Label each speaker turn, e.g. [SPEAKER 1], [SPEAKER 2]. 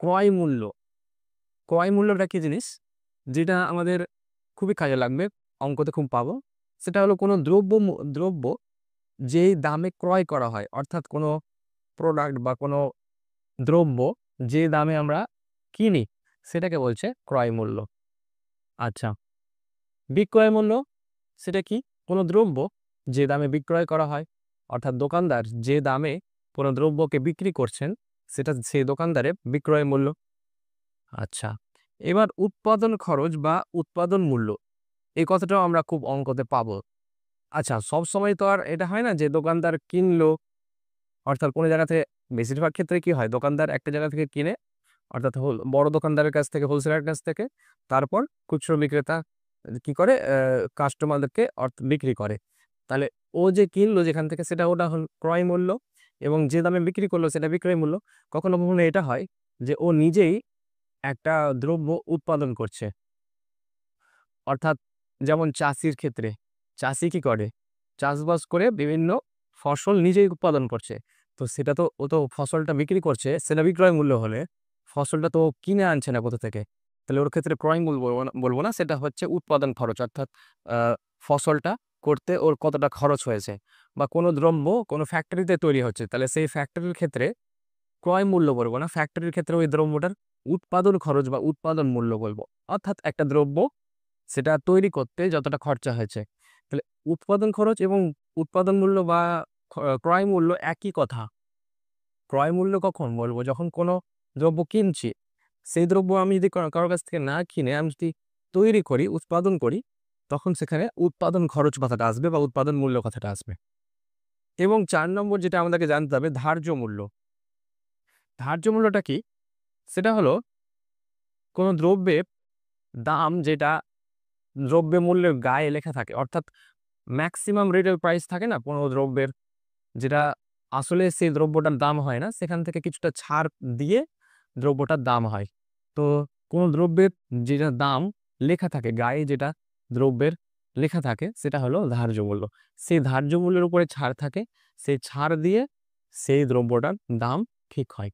[SPEAKER 1] ক্রয় মূল্য। ক্রয় মূল্যটা কি জিনিস? যেটা আমাদের খুবই কাজে লাগবে, অঙ্কতে খুব পাবো। সেটা হলো কোনো দ্রব্য যেই দামে ক্রয় করা হয়। অর্থাৎ কোনো প্রোডাক্ট বা কোনো দ্রব্য যে দামে আমরা কিনি, সেটাকে বলছে ক্রয় মূল্য। আচ্ছা, বিক্রয় মূল্য সেটা কি? কোনো দ্রব্য যে দামে বিক্রয় করা হয়, অর্থাৎ দোকানদার যে দামে কোনো দ্রব্যকে বিক্রি করছেন, সেটা সেই দোকানদারের বিক্রয় মূল্য। আচ্ছা, এবার উৎপাদন খরচ বা উৎপাদন মূল্য, এই কথাটাও আমরা খুব অঙ্কতে পাবো। আচ্ছা, সবসময় তো আর এটা হয় না যে দোকানদার কিনলো, অর্থাৎ কোনো জায়গা থেকে, বেশিরভাগ ক্ষেত্রে কি হয়, দোকানদার একটা জায়গা থেকে কিনে, অর্থাৎ বড় দোকানদারের কাছ থেকে, হোলসেলারের কাছ থেকে, তারপর খুচরো বিক্রেতা কি করে, কাস্টমারদেরকে বিক্রি করে। তাহলে ও যে কিনলো যেখান থেকে, সেটা ওটা হল ক্রয় মূল্য, এবং যে দামে বিক্রি করলো সেটা বিক্রয় মূল্য। কখনো কখনো এটা হয় যে ও নিজেই একটা দ্রব্য উৎপাদন করছে। অর্থাৎ যেমন চাষির ক্ষেত্রে, চাষি কি করে? চাষবাস করে বিভিন্ন ফসল নিজেই উৎপাদন করছে। তো সেটা তো, ও তো ফসলটা বিক্রি করছে, সেটা বিক্রয় মূল্য হলে ফসলটা তো ও কিনে আনছে না কোথা থেকে। তাহলে ওর ক্ষেত্রে ক্রয় মূল্য বলবো না, সেটা হচ্ছে উৎপাদন খরচ। অর্থাৎ আ ফসলটা করতে ওর কতটা খরচ হয়েছে। বা কোনো দ্রব্য কোনো ফ্যাক্টরিতে তৈরি হচ্ছে, তাহলে সেই ফ্যাক্টরির ক্ষেত্রে ক্রয় মূল্য বলবো না, ফ্যাক্টরির ক্ষেত্রে ওই দ্রব্যটার উৎপাদন খরচ বা উৎপাদন মূল্য বলবো। অর্থাৎ একটা দ্রব্য সেটা তৈরি করতে যতটা খরচা হয়েছে। তাহলে উৎপাদন খরচ এবং উৎপাদন মূল্য বা ক্রয় মূল্য একই কথা। ক্রয় মূল্য কখন বলবো? যখন কোনো দ্রব্য কিনছি, সেই দ্রব্য আমি যদি কারো কাছ থেকে না কিনে আমি যদি তৈরি করি, উৎপাদন করি, তখন সেখানে উৎপাদন খরচ কথাটা আসবে বা উৎপাদন মূল্য কথাটা আসবে। এবং ৪ নম্বর যেটা আমাদেরকে জানতে হবে, ধার্য মূল্য। ধার্য মূল্যটা কি? সেটা হলো কোনো দ্রব্যের দাম যেটা দ্রব্য মূল্যের গায়ে লেখা থাকে। অর্থাৎ ম্যাক্সিমাম রিটেল প্রাইস থাকে না কোনো দ্রব্যের, যেটা আসলে সেই দ্রব্যটার দাম হয় না, সেখান থেকে কিছুটা ছাড় দিয়ে দ্রব্যটার দাম হয়। তো কোনো দ্রব্যের যেটা দাম লেখা থাকে, গায়ে যেটা দ্রব্যের লেখা থাকে, সেটা হলো ধার্য মূল্য। সেই ধার্য মূল্যের উপরে ছাড় থাকে, সেই ছাড় দিয়ে সেই দ্রব্যটার দাম ঠিক হয়।